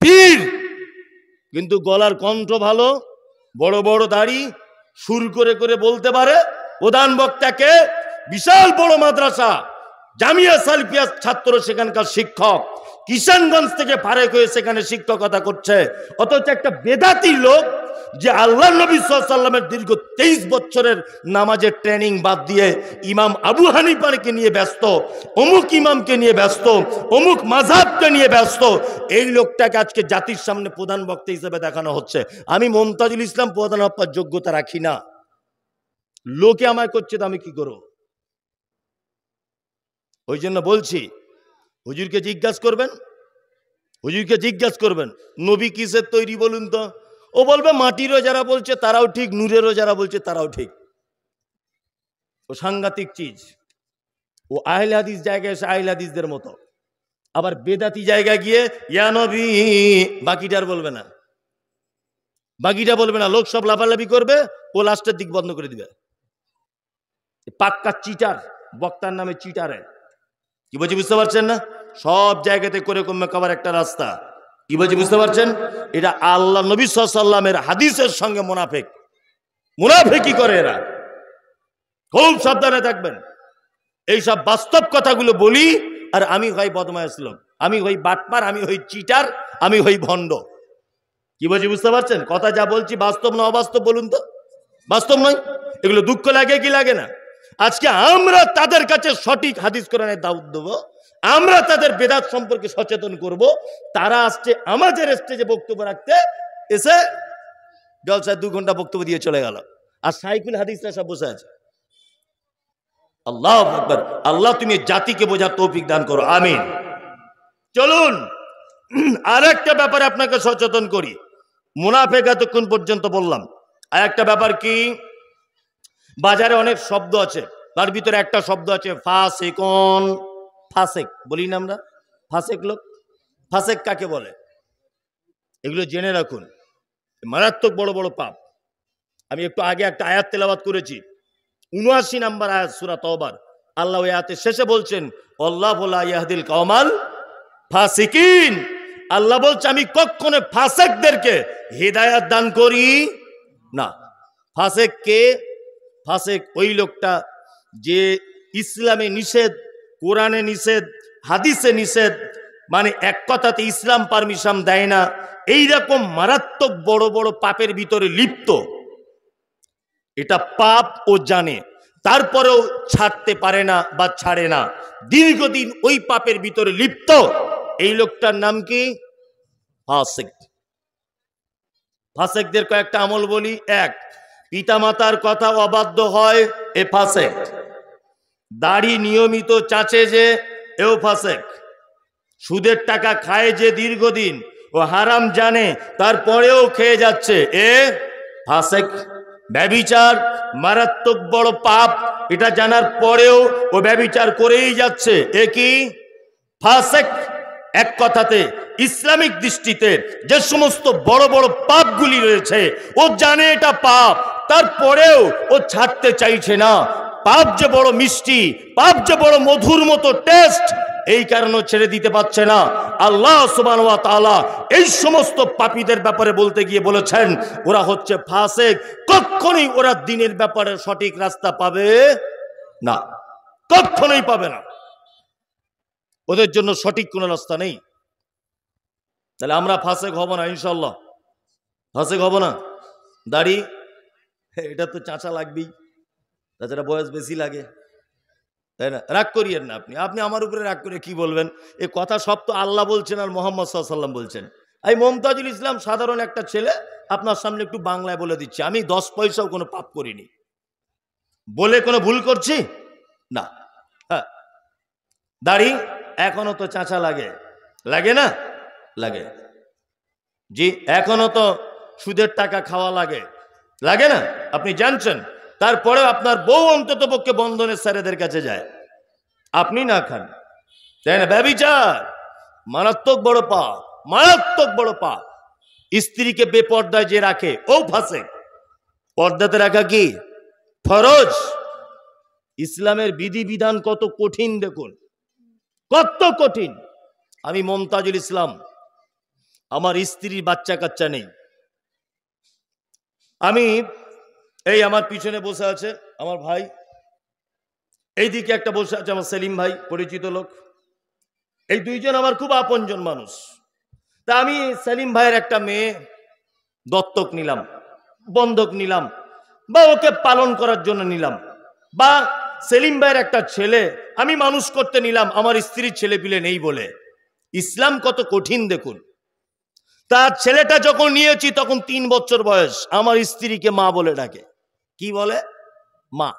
পীর কিন্তু গলার কণ্ঠ ভালো, বড় বড় দাড়ি, সুর করে করে বলতে পারে। প্রধান বক্তাকে বিশাল বড় মাদ্রাসা জামিয়া সালফিয়া ছাত্র, সেখানকার শিক্ষক, কিষানগঞ্জ থেকে ফারেক হয়ে সেখানে শিক্ষকতা করছে। অথচ একটা বেদাতি লোক যে আল্লাহ নবী সাল্লাল্লাহু আলাইহি ওয়াসাল্লামের দীর্ঘ 23 বছরের নামাজের ট্রেনিং বাদ দিয়ে ইমাম আবু হানিফাকে নিয়ে ব্যস্ত, অমুক ইমামকে নিয়ে ব্যস্ত, অমুক মাযহাবকে নিয়ে ব্যস্ত, এই লোকটাকে আজকে জাতির সামনে প্রধান বক্তা হিসেবে দেখানো হচ্ছে। আমি মুমতাজুল ইসলাম প্রধান হওয়ার যোগ্যতা রাখি না, লোকে আমায় করছে তো আমি কি করব? ওই জন্য বলছি, হুজুরকে জিজ্ঞাসা করবেন, হুজুরকে জিজ্ঞাসা করবেন নবী কিসের তৈরি বলুন তো, ও বলবে মাটিরও যারা বলছে তারাও ঠিক, নূরেরও যারা বলছে তারাও ঠিক। ও সাংঘাতিক চিজ। ও আহলে হাদিস জায়গায় এসে আহলে হাদিসদের মতো, আবার বেদাতি জায়গায় গিয়ে ইয়া নবী, বাকিটার বলবে না, বাকিটা বলবে না, লোক সব লাফালাফি করবে, ও লাস্টের দিক বন্ধ করে দিবে। পাক্কা চিটার, বক্তার নামে চিটারে। কি বলছি বুঝতে পারছেন না? সব জায়গাতে করে কমে খাবার একটা রাস্তা। কি বলছি বুঝতে পারছেন? এটা আল্লাহ নবী সাল্লাল্লাহু আলাইহি ওয়াসাল্লামের হাদিসের সঙ্গে মুনাফিক, মুনাফিকি করে এরা। খুব সাবধানে থাকবেন। এইসব বাস্তব কথাগুলো বলি, আর আমি হই বদমায়েশ লোক, আমি হই বাটপার, আমি হই চিটার, আমি হই ভণ্ড। কি বলছি বুঝতে পারছেন? কথা যা বলছি বাস্তব না অবাস্তব বলুন তো? বাস্তব নয়? এগুলো দুঃখ লাগে কি লাগে না? আজকে আমরা তাদের কাছে সঠিক হাদিস কোরআনের দাওয়াত দেবো, আমরা তাদের বেদাত সম্পর্কে সচেতন করব। তারা আসছে আমাদের স্টেজে বক্তব্য রাখতে, এসে জলসায় 2 ঘন্টা বক্তব্য দিয়ে চলে গেল, আর সাইকুল হাদিসরা সব বসে আছে। আল্লাহু আকবার। আল্লাহ তুমি জাতিকে বোঝার তৌফিক দান করো, আমিন। চলুন আর একটা ব্যাপারে আপনাকে সচেতন করি। মুনাফিক এতক্ষণ পর্যন্ত বললাম, আর একটা ব্যাপার কি, বাজারে অনেক শব্দ আছে, তার ভিতরে একটা শব্দ আছে ফাসিকুন। ফাসেক বলি না আমরা, ফাসেক লোক। ফাসেক কাকে বলে? এগুলো জেনে রাখুন, মারাত্মক বড় বড় পাপ। আমি একটু আগে একটা আয়াত তেলাওয়াত করেছি, ৭৯ নম্বর আয়াত সূরা তাওবার। আল্লাহ ওই আয়াতের শেষে বলছেন আল্লাহু লা ইয়াহদিল কওমাল ফাসিকিন। আল্লাহ বলছে আমি কখনো ফাসেকদেরকে হিদায়াত দান করি না। ফাসেক কে? ফাসেক ওই লোকটা যে ইসলামে নিষেধ, কোরআনে নিষেধ, হাদিসে নিষেধ, মানে এক কথাতে ইসলাম পারমিশন দেয় না, এইরকম মারাত্মক বড় বড় পাপের ভিতরে লিপ্ত। এটা পাপ ও জানে, তারপরেও ছাড়তে পারে না বা ছাড়ে না, দীর্ঘদিন ওই পাপের ভিতরে লিপ্ত। এই লোকটার নাম কি? ফাসেক। ফাসেকদের কয়েকটা আমল বলি। 1, পিতামাতার কথা অবাধ্য হয়, এ ফাসেক। দাড়ি নিয়মিত চাচে যে, এও ফাসেক। সুদের টাকা খায় যে দীর্ঘদিন, ও হারাম জানে তারপরেও খেয়ে যাচ্ছে, এ ফাসেক। ব্যভিচার মারাত্মক বড় পাপ, এটা জানার পরেও ও ব্যভিচার করেই যাচ্ছে, এ কি? ফাসেক। এক কথাতে ইসলামিক দৃষ্টিতে যে সমস্ত বড় বড় পাপগুলি রয়েছে, ও জানে এটা পাপ, তারপরেও ও ছাড়তে চাইছে না। পাপ যে বড় মিষ্টি, পাপ যে বড় মধুর মতো টেস্ট, এই কারণে ছেড়ে দিতে পারছে না। আল্লাহ সুবহানাহু ওয়া তাআলা এই সমস্ত পাপীদের ব্যাপারে বলতে গিয়ে বলেছেন ওরা হচ্ছে ফাসেক, কখনোই ওরা দ্বীনের ব্যাপারে সঠিক রাস্তা পাবে না, কখনোই পাবে না। ওদের জন্য সঠিক কোনো রাস্তা নেই। তাহলে আমরা ফাসেক হব না ইনশাআল্লাহ, ফাসেক হব না। দাড়ি এটা তো চাচা লাগবেই, তাছাড়া বয়স বেশি লাগে, তাই না? রাগ করিয়েন না আপনি, আপনি আমার উপরে রাগ করে কি বলবেন? এ কথা সব তো আল্লাহ বলছেন আর মুহাম্মদ সাল্লাল্লাহু আলাইহি ওয়াসাল্লাম বলছেন। এই মুমতাজুল ইসলাম সাধারণ একটা ছেলে, আপনার সামনে একটু বাংলায় বলে দিচ্ছি, আমি 10 পয়সাও কোনো পাপ করিনি, বলে কোনো ভুল করছি না। হ্যাঁ, দাড়ি এখনো তো চাচা লাগে, লাগে না? লাগে। জি, এখনো তো সুদের টাকা খাওয়া লাগে, লাগে না? আপনি জানছেন, তারপরে আপনার বউ অন্তত পক্ষে বন্ধনের স্যারেদের কাছে যায়, আপনি না খান, তাই না? ব্যভিচার মারাত্মক বড় পাপ, মারাত্মক বড় পাপ। স্ত্রীকে বেপর্দায় যে রাখে, ও ফাসেক। পর্দাতে রাখা কি ফরজ। ইসলামের বিধিবিধান কত কঠিন দেখুন, কত কঠিন। আমি মুমতাজুল ইসলাম, আমার স্ত্রীর বাচ্চা কাচ্চা নেই। আমি এই আমার পিছনে বসে আছে আমার ভাই, এইদিকে একটা বসে আছে আমার সেলিম ভাই, পরিচিত লোক। এই দুইজন আমার খুব আপনজন মানুষ। তা আমি সেলিম ভাইয়ের একটা মেয়ে দত্তক নিলাম, বন্ধক নিলাম, বা ওকে পালন করার জন্য নিলাম, বা সেলিম ভাইয়ের একটা ছেলে আমি মানুষ করতে নিলাম, আমার স্ত্রীর ছেলে পিলে নেই বলে। ইসলাম কত কঠিন দেখুন। তার ছেলেটা যখন নিয়েছি তখন 3 বছর বয়স, আমার স্ত্রীকে মা বলে ডাকে। কি বলে? মা।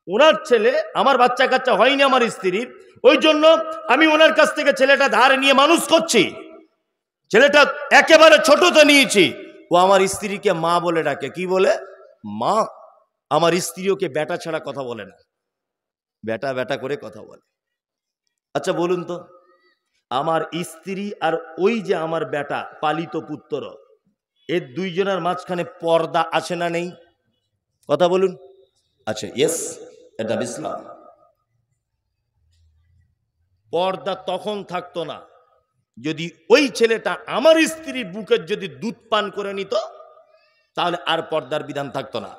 ওনার ছেলে, আমার বাচ্চা কাচ্চা হয়নি আমার স্ত্রীর, ওই জন্য আমি ওনার কাছ থেকে ছেলেটা ধার নিয়ে মানুষ করছি। ছেলেটা একেবারে ছোটতে নিয়েছি, ও আমার স্ত্রীকে মা বলে ডাকে। কি বলে? মা। আমার স্ত্রী ওকে বেটা ছাড়া কথা বলে না, বেটা বেটা করে কথা বলে। আচ্ছা বলুন তো, আমার স্ত্রী আর ওই যে আমার বেটা পালিত পুত্র, এর দুইজনের মাঝখানে পর্দা আছে না নেই? কথা বলুন। আচ্ছা, ইয়েস, এটা ইসলাম। পর্দা তখন থাকতো না যদি ওই ছেলেটা আমার স্ত্রীর বুকের যদি দুধ পান করে নিত, তাহলে আর পর্দার বিধান থাকতো না।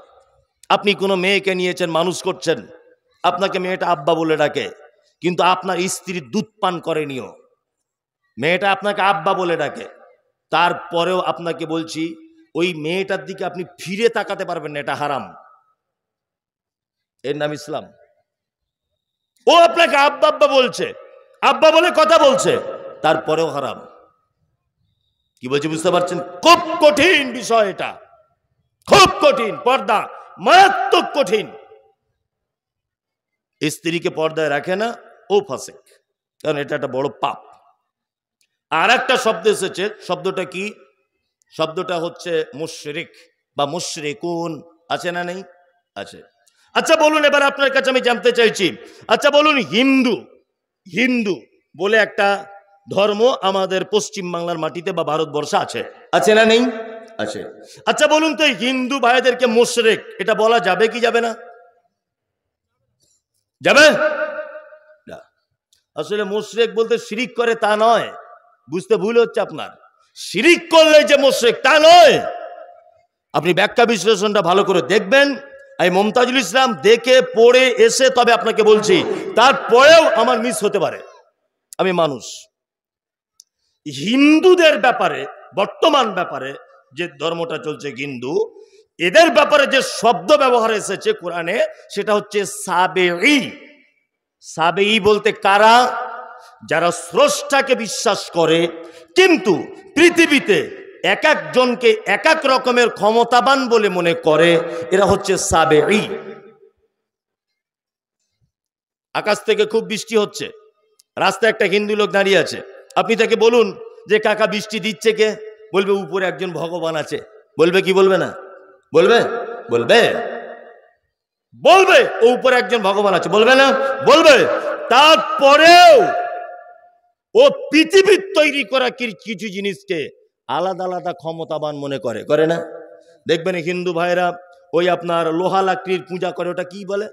আপনি কোনো মেয়েকে নিয়েছেন, মানুষ করছেন, আপনাকে মেয়েটা আব্বা বলে ডাকে, কিন্তু আপনার স্ত্রী দুধ পান করেনিও, মেয়েটা আপনাকে আব্বা বলে ডাকে, তারপরেও আপনাকে বলছি ওই মেয়েটার দিকে আপনি ফিরে তাকাতে পারবেন না, এটা হারাম। এর নাম ইসলাম। ও আপনাকে আব্বা আব্বা বলছে, আব্বা বলে কথা বলছে, তারপরেও হারাম। কি বলছি বুঝতে পারছেন? খুব কঠিন বিষয় এটা, খুব কঠিন। পর্দা মারাত্মক কঠিন। স্ত্রীকে পর্দায় রাখে না, ও ফাসিক, কারণ এটা একটা বড় পাপ। আর একটা শব্দ এসেছে, শব্দটা কি? শব্দটা হচ্ছে মুশরিক বা মুশরিকুন। আছে না নেই? আছে। আচ্ছা বলুন, এবার আপনার কাছে আমি জানতে চাইছি, আচ্ছা বলুন, হিন্দু হিন্দু বলে একটা ধর্ম আমাদের পশ্চিম বাংলার মাটিতে বা ভারতবর্ষে আছে, আছে না নেই? আছে। আচ্ছা বলুন তো, হিন্দু ভাইদেরকে মুশরিক এটা বলা যাবে কি যাবে না? যাবে না। আসলে মুশরিক বলতে শিরিক করে তা নয়, বুঝতে ভুল হচ্ছে আপনার। শিরিক করলে যে মুশরিক তা নয়। আপনি ব্যাখ্যা বিশ্লেষণটা ভালো করে দেখবেন। আমি মমতাজুল ইসলাম দেখে পড়ে এসে তবে আপনাকে বলছি, তারপরেও আমার মিস হতে পারে, আমি মানুষ। হিন্দুদের ব্যাপারে, বর্তমান ব্যাপারে যে ধর্মটা চলছে হিন্দু, এদের ব্যাপারে যে শব্দ ব্যবহার এসেছে কোরআনে, সেটা হচ্ছে সাবেঈ। সাবেঈ বলতে কারা? যারা স্রষ্টাকে বিশ্বাস করে, কিন্তু পৃথিবীতে এক একজনকে এক এক রকমের ক্ষমতাবান বলে মনে করে, এরা হচ্ছে সাবেঈ। আকাশ থেকে খুব বৃষ্টি হচ্ছে, রাস্তায় একটা হিন্দু লোক দাঁড়িয়ে আছে, আপনি তাকে বলুন যে কাকা বৃষ্টি দিচ্ছে কে? বলবে উপরে একজন ভগবান আছে। বলবে কি বলবে না? বলবে, বলবে, বলবে ও উপরে একজন ভগবান আছে, বলবে না? বলবে। তারপরেও ও পৃথিবীর তৈরি করা কিছু জিনিসকে আলাদা আলাদা ক্ষমতাবান মনে করে, করে না? দেখবেন হিন্দু ভাইরা ওই আপনার লোহা লাকড়ির পূজা করে, ওটা কি বলে?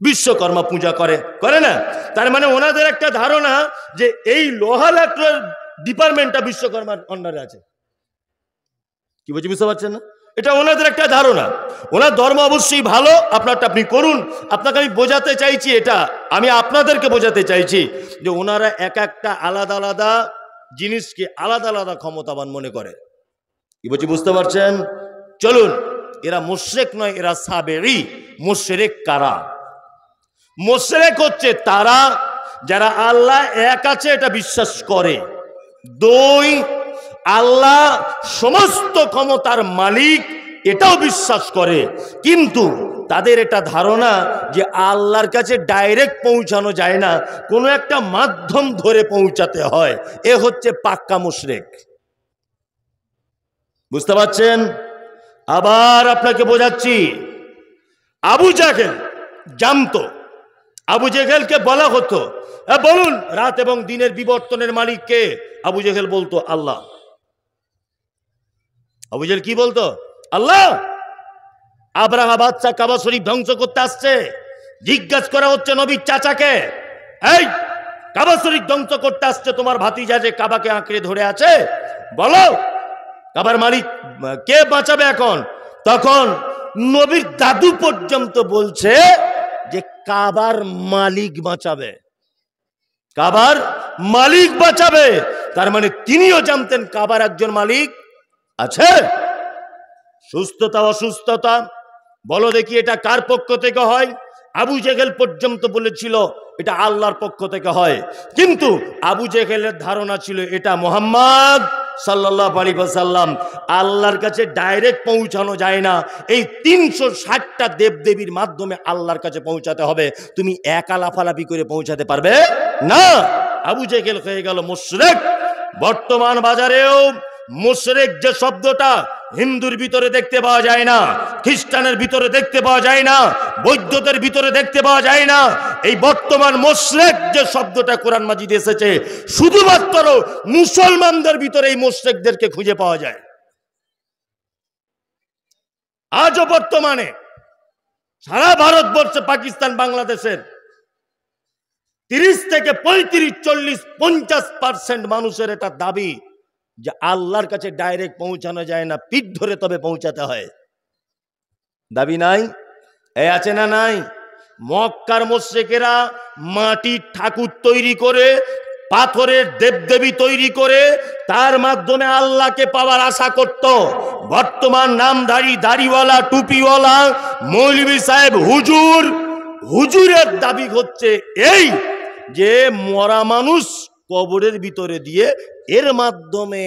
বিশ্বকর্মা পূজা করে, করে না? তার মানে ওনাদের একটা ধারণা যে এই লোহা লাকড়ির ডিপার্টমেন্টটা বিশ্বকর্মার আন্ডারে আছে। কি বলছি বুঝতে পারছেন না? এটা ওনাদের একটা ধারণা। ওনার ধর্ম অবশ্যই ভালো, আপনারটা আপনি করুন। আপনাকে আমি বোঝাতে চাইছি, এটা আমি আপনাদেরকে বোঝাতে চাইছি যে ওনারা এক একটা আলাদা আলাদা জিনিসকে আলাদা আলাদা ক্ষমতাবান মনে করে। কি বলছি বুঝতে পারছেন? চলুন, এরা মুশরিক নয়, এরা সাবেঈ। মুশরিক কারা? মুশরিক হচ্ছে তারা যারা আল্লাহ এক আছে এটা বিশ্বাস করে, দুই আল্লাহ সমস্ত ক্ষমতার মালিক এটাও বিশ্বাস করে, কিন্তু তাদের এটা ধারণা যে আল্লাহর কাছে ডাইরেক্ট পৌঁছানো যায় না, কোনো একটা মাধ্যম ধরে পৌঁছাতে হয়। এ হচ্ছে পাক্কা মুশরিক। বুঝতে পারছেন? আবার আপনাকে বোঝাচ্ছি, আবু জাহেল জানতো, আবু জেহেলকে বলা হতো বলুন রাত এবং দিনের বিবর্তনের মালিক কে? আবু জেহেল বলতো আল্লাহ। আবু জেহেল কি বলতো? আল্লাহ। আব্রাহা বাদশা কাবা শরীফ ধ্বংস করতে আসছে, জিজ্ঞাসা করা হচ্ছে নবীর চাচাকে, এই কাবা শরীফ ধ্বংস করতে আসছে তোমার ভাতিজা যে কাবাকে আঁকড়ে ধরে আছে, বলো কাবার মালিক কে বাঁচাবে এখন? তখন নবীর দাদু পর্যন্ত বলছে যে কাবার মালিক বাঁচাবে, কাবার মালিক বাঁচাবে। তার মানে তিনিও জানতেন কাবার একজন মালিক আছে। সুস্থতা অসুস্থতা বলো দেখি এটা কার পক্ষ থেকে হয়? আবু জেহেল পর্যন্ত বলেছিল এটা আল্লাহর পক্ষ থেকে হয়, কিন্তু আবু জেহেলের ধারণা ছিল এটা মুহাম্মদ সাল্লাল্লাহু আলাইহি ওয়াসাল্লাম। আল্লাহর কাছে ডাইরেক্ট পৌঁছানো যায় না, এই 360টা দেবদেবীর মাধ্যমে আল্লাহর কাছে পৌঁছাতে হবে। তুমি একা লাফালাফি করে পৌঁছাতে পারবে না। আবু জেহেল হয়ে গেল মুশরিক। বর্তমান বাজারেও মুশরিক যে শব্দটা হিন্দুর ভিতরে দেখতে পাওয়া যায় না, খ্রিস্টানের ভিতরে দেখতে পাওয়া যায় না, বৌদ্ধদের ভিতরে দেখতে পাওয়া যায় না। এই বর্তমান মুশরিক যে শব্দটা কোরআন মাজিদে এসেছে, শুধুমাত্র মুসলমানদের ভিতরে এই মুশরিকদেরকে খুঁজে পাওয়া যায়। আজও বর্তমানে সারা ভারতবর্ষে, পাকিস্তান, বাংলাদেশের 30 থেকে 35, 40, 50% মানুষের এটা দাবি যে আল্লাহর কাছে ডাইরেক্ট পৌঁছানো যায় না, পিঠ ধরে তবে পৌঁছাতে হয়। দাবি নাই? এই আছে না নাই? মক্কার মুশরিকেরা মাটির ঠাকুর তৈরি করে, পাথরের দেবদেবী তৈরি করে তার মাধ্যমে আল্লাহকে পাওয়ার আশা করত। বর্তমান নামধারী, দাড়িওয়ালা, টুপিওয়ালা মৌলভী সাহেব, হুজুরের দাবি হচ্ছে এই যে মরা মানুষ কবরের ভিতরে দিয়ে এর মাধ্যমে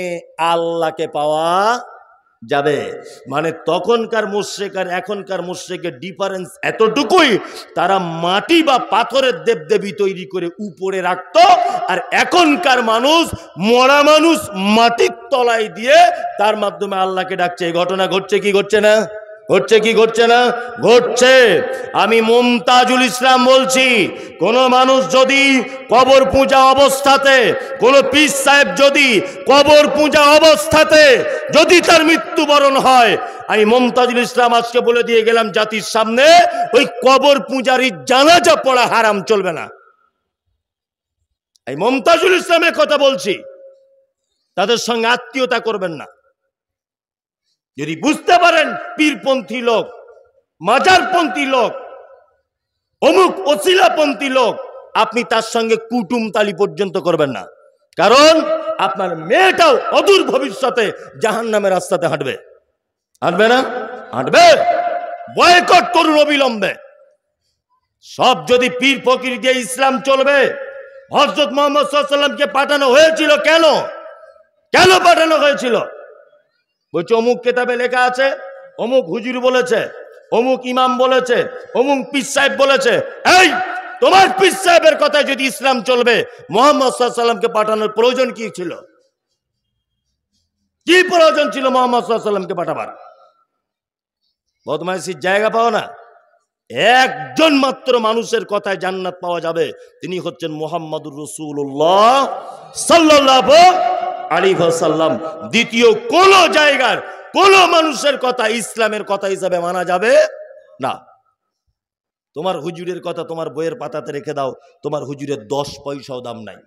আল্লাহকে পাওয়া যাবে। মানে তখনকার মুশরিক আর এখনকার মুশরিকের ডিফারেন্স এতটুকুই, তারা মাটি বা পাথরের দেবদেবী তৈরি করে উপরে রাখতো, আর এখনকার মানুষ মরা মানুষ মাটির তলায় দিয়ে তার মাধ্যমে আল্লাহকে ডাকছে। এই ঘটনা ঘটছে কি ঘটছে না? ঘটছে কি ঘটছে না? ঘটছে। আমি মুমতাজুল ইসলাম বলছি, কোন মানুষ যদি কবর পূজা অবস্থাতে, কোন পীর সাহেব যদি কবর পূজা অবস্থাতে যদি তার মৃত্যুবরণ হয়, আমি মুমতাজুল ইসলাম আজকে বলে দিয়ে গেলাম জাতির সামনে, ওই কবর পূজারীর জানাজা পড়া হারাম, চলবে না। এই মুমতাজুল ইসলামের কথা বলছি, তাদের সঙ্গে আত্মীয়তা করবেন না। যদি বুঝতে পারেন পীরপন্থী লোক, মাজারপন্থী লোক, অমুক ওসিলাপন্থী লোক, আপনি তার সঙ্গে কুটুমতালি পর্যন্ত করবেন না। কারণ আপনার মেয়েটাও অদূর ভবিষ্যতে জাহান্নামের রাস্তাতে হাঁটবে। হাঁটবে না? হাঁটবে। বয়কট করুন অবিলম্বে। সব যদি পীর ফকির দিয়ে ইসলাম চলবে, হযরত মুহাম্মদ সাল্লাল্লাহু আলাইহি ওয়াসাল্লামকে পাঠানো হয়েছিল কেন? কেন পাঠানো হয়েছিল? বলছে অমুক কিতাবে লেখা আছে, অমুক হুজুর বলেছে, অমুক ইমাম বলেছে, অমুক পীর সাহেব বলেছে। এই তোমার পীর সাহেবের কথায় যদি ইসলাম চলবে, মুহাম্মদ সাল্লাল্লাহু আলাইহি ওয়াসাল্লামকে পাঠানোর প্রয়োজন কি ছিল? কি প্রয়োজন ছিল মুহাম্মদ সাল্লাল্লাহু আলাইহি ওয়াসাল্লামকে পাঠাবার? বদমাইশির জায়গা পাও না। একজন মাত্র মানুষের কথায় জান্নাত পাওয়া যাবে, তিনি হচ্ছেন মুহাম্মাদুর রাসূলুল্লাহ সাল্লাল্লাহু আলাইহি ওয়াসাল্লাম। দ্বিতীয় কোন জায়গার কোন মানুষের কথা ইসলামের কথা হিসাবে মানা যাবে না। তোমার হুজুরের কথা তোমার বইয়ের পাতাতে রেখে দাও, তোমার হুজুরের 10 পয়সাও দাম নাই।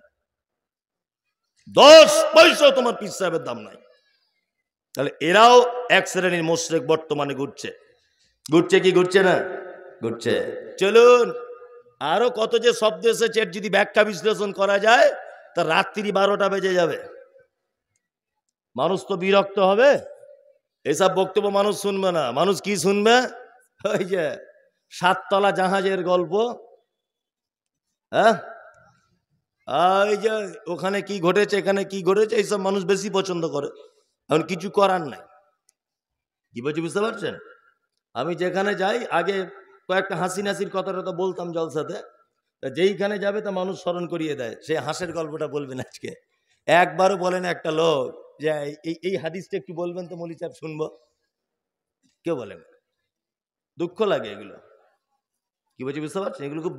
10 পয়সাও তোমার পীর সাহেবের দাম নাই। তাহলে এরাও এক শ্রেণীর মুশরিক বর্তমানে ঘুরছে। ঘুরছে কি ঘুরছে না? ঘুরছে। চলুন, আরো কত যে শব্দ এসেছে, এর যদি ব্যাখ্যা বিশ্লেষণ করা যায় তা রাত্রি 12টা বেজে যাবে। মানুষ তো বিরক্ত হবে, এসব বক্তব্য মানুষ শুনবে না। মানুষ কি শুনবে? ওই যে 7 তলা জাহাজের গল্প, হ্যাঁ, এই যে ওখানে কি ঘটেছে, এখানে কি ঘটেছে, এইসব মানুষ বেশি পছন্দ করে। এখন কিছু করার নাই। কি বলছি বুঝতে পারছেন? আমি যেখানে যাই, আগে কয়েকটা হাসি নাসির কথাটা তো বলতাম জলসাতে, যেইখানে যাবে তা মানুষ স্মরণ করিয়ে দেয়। সেই হাসের গল্পটা বলবেন আজকে। একবারও বলেন একটা লোক যে এই হাদিসটা একটু বলবেন তো মৌলী সাহেব, শুনবো। কেউ বলেন। দুঃখ লাগে এগুলো। কি বলছি বুঝতে পারছেন? এগুলো খুব